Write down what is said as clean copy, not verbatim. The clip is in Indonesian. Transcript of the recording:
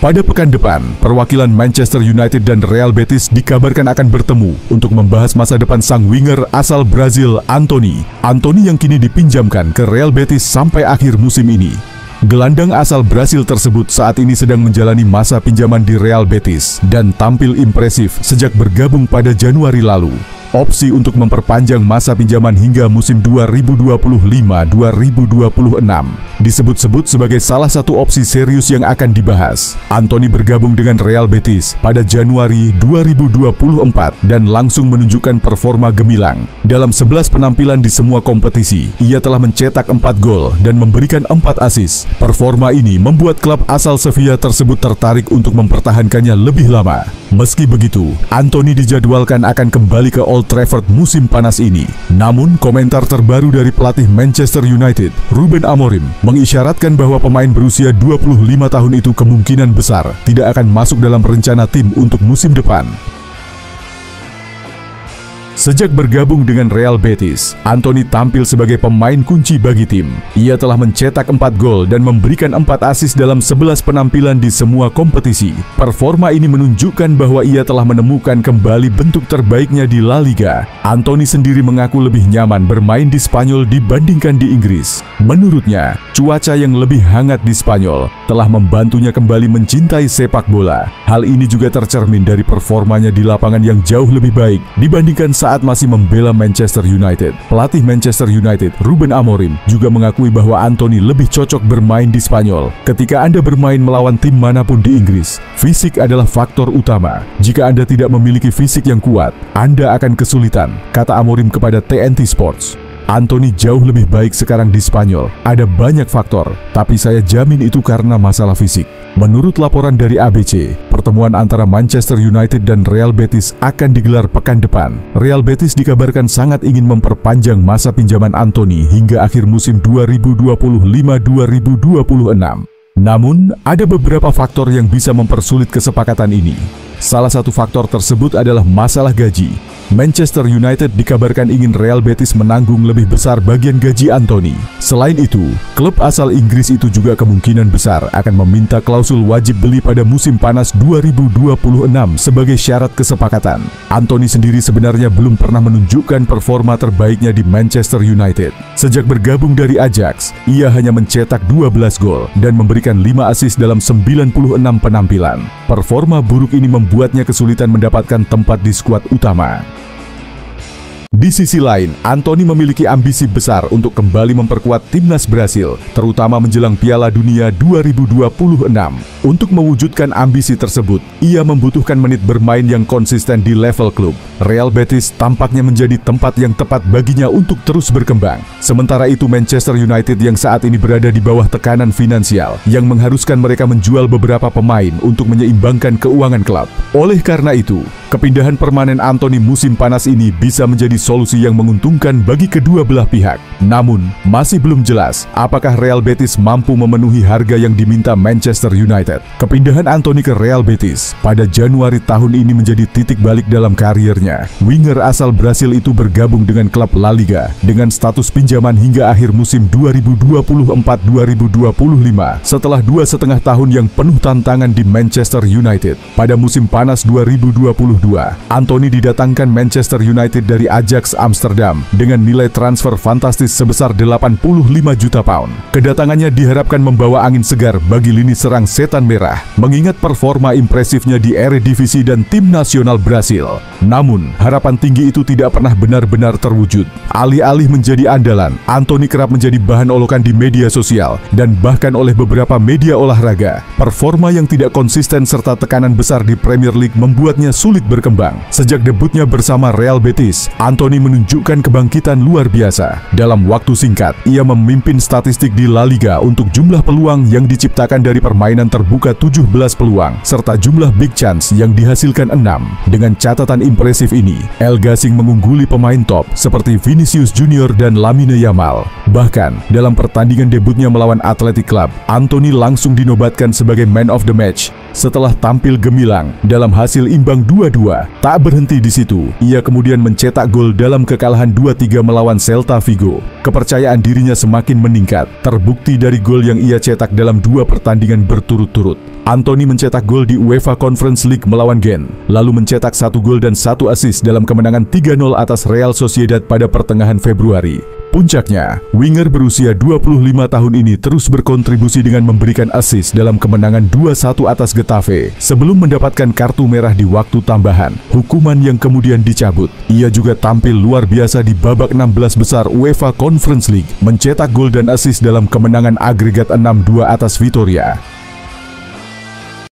Pada pekan depan, perwakilan Manchester United dan Real Betis dikabarkan akan bertemu untuk membahas masa depan sang winger asal Brazil, Antony. Antony yang kini dipinjamkan ke Real Betis sampai akhir musim ini. Gelandang asal Brasil tersebut saat ini sedang menjalani masa pinjaman di Real Betis dan tampil impresif sejak bergabung pada Januari lalu. Opsi untuk memperpanjang masa pinjaman hingga musim 2025-2026 disebut-sebut sebagai salah satu opsi serius yang akan dibahas. Antony bergabung dengan Real Betis pada Januari 2024 dan langsung menunjukkan performa gemilang. Dalam 11 penampilan di semua kompetisi, ia telah mencetak 4 gol dan memberikan 4 assist. Performa ini membuat klub asal Sevilla tersebut tertarik untuk mempertahankannya lebih lama. Meski begitu, Antony dijadwalkan akan kembali ke Old Trafford musim panas ini. Namun, komentar terbaru dari pelatih Manchester United, Ruben Amorim, mengisyaratkan bahwa pemain berusia 25 tahun itu kemungkinan besar tidak akan masuk dalam rencana tim untuk musim depan. Sejak bergabung dengan Real Betis, Antony tampil sebagai pemain kunci bagi tim. Ia telah mencetak 4 gol dan memberikan 4 assist dalam 11 penampilan di semua kompetisi. Performa ini menunjukkan bahwa ia telah menemukan kembali bentuk terbaiknya di La Liga. Antony sendiri mengaku lebih nyaman bermain di Spanyol dibandingkan di Inggris. Menurutnya, cuaca yang lebih hangat di Spanyol telah membantunya kembali mencintai sepak bola. Hal ini juga tercermin dari performanya di lapangan yang jauh lebih baik dibandingkan saat masih membela Manchester United. Pelatih Manchester United, Ruben Amorim, juga mengakui bahwa Antony lebih cocok bermain di Spanyol. Ketika Anda bermain melawan tim manapun di Inggris, fisik adalah faktor utama. Jika Anda tidak memiliki fisik yang kuat, Anda akan kesulitan, kata Amorim kepada TNT Sports. Antony jauh lebih baik sekarang di Spanyol. Ada banyak faktor, tapi saya jamin itu karena masalah fisik. Menurut laporan dari ABC, pertemuan antara Manchester United dan Real Betis akan digelar pekan depan. Real Betis dikabarkan sangat ingin memperpanjang masa pinjaman Antony hingga akhir musim 2025-2026. Namun, ada beberapa faktor yang bisa mempersulit kesepakatan ini. Salah satu faktor tersebut adalah masalah gaji. Manchester United dikabarkan ingin Real Betis menanggung lebih besar bagian gaji Antony. Selain itu, klub asal Inggris itu juga kemungkinan besar akan meminta klausul wajib beli pada musim panas 2026 sebagai syarat kesepakatan. Antony sendiri sebenarnya belum pernah menunjukkan performa terbaiknya di Manchester United. Sejak bergabung dari Ajax, ia hanya mencetak 12 gol dan memberikan 5 assist dalam 96 penampilan. Performa buruk ini membuatnya kesulitan mendapatkan tempat di skuad utama. Di sisi lain, Antony memiliki ambisi besar untuk kembali memperkuat timnas Brasil, terutama menjelang Piala Dunia 2026. Untuk mewujudkan ambisi tersebut, ia membutuhkan menit bermain yang konsisten di level klub. Real Betis tampaknya menjadi tempat yang tepat baginya untuk terus berkembang. Sementara itu, Manchester United yang saat ini berada di bawah tekanan finansial yang mengharuskan mereka menjual beberapa pemain untuk menyeimbangkan keuangan klub. Oleh karena itu, kepindahan permanen Antony musim panas ini bisa menjadi solusi yang menguntungkan bagi kedua belah pihak. Namun, masih belum jelas apakah Real Betis mampu memenuhi harga yang diminta Manchester United. Kepindahan Antony ke Real Betis pada Januari tahun ini menjadi titik balik dalam karirnya. Winger asal Brasil itu bergabung dengan klub La Liga dengan status pinjaman hingga akhir musim 2024-2025 setelah 2,5 tahun yang penuh tantangan di Manchester United. Pada musim panas 2022, Antony didatangkan Manchester United dari Ajax Amsterdam dengan nilai transfer fantastis sebesar 85 juta pound. Kedatangannya diharapkan membawa angin segar bagi lini serang Setan Merah, mengingat performa impresifnya di Eredivisie dan tim nasional Brasil. Namun, harapan tinggi itu tidak pernah benar-benar terwujud. Alih-alih menjadi andalan, Antony kerap menjadi bahan olokan di media sosial dan bahkan oleh beberapa media olahraga. Performa yang tidak konsisten serta tekanan besar di Premier League membuatnya sulit berkembang. Sejak debutnya bersama Real Betis, Antony menunjukkan kebangkitan luar biasa. Dalam waktu singkat, ia memimpin statistik di La Liga untuk jumlah peluang yang diciptakan dari permainan terbuka 17 peluang, serta jumlah big chance yang dihasilkan 6. Dengan catatan impresif ini, El Gasing mengungguli pemain top seperti Vinicius Junior dan Lamine Yamal. Bahkan, dalam pertandingan debutnya melawan Athletic Club, Antony langsung dinobatkan sebagai man of the match. Setelah tampil gemilang dalam hasil imbang 2-2, tak berhenti di situ. Ia kemudian mencetak gol dalam kekalahan 2-3 melawan Celta Vigo. Kepercayaan dirinya semakin meningkat, terbukti dari gol yang ia cetak dalam 2 pertandingan berturut-turut. Anthony mencetak gol di UEFA Conference League melawan Genk, lalu mencetak 1 gol dan 1 assist dalam kemenangan 3-0 atas Real Sociedad pada pertengahan Februari. Puncaknya, winger berusia 25 tahun ini terus berkontribusi dengan memberikan assist dalam kemenangan 2-1 atas Getafe sebelum mendapatkan kartu merah di waktu tambahan, hukuman yang kemudian dicabut. Ia juga tampil luar biasa di babak 16 besar UEFA Conference League, mencetak gol dan assist dalam kemenangan agregat 6-2 atas Vitoria.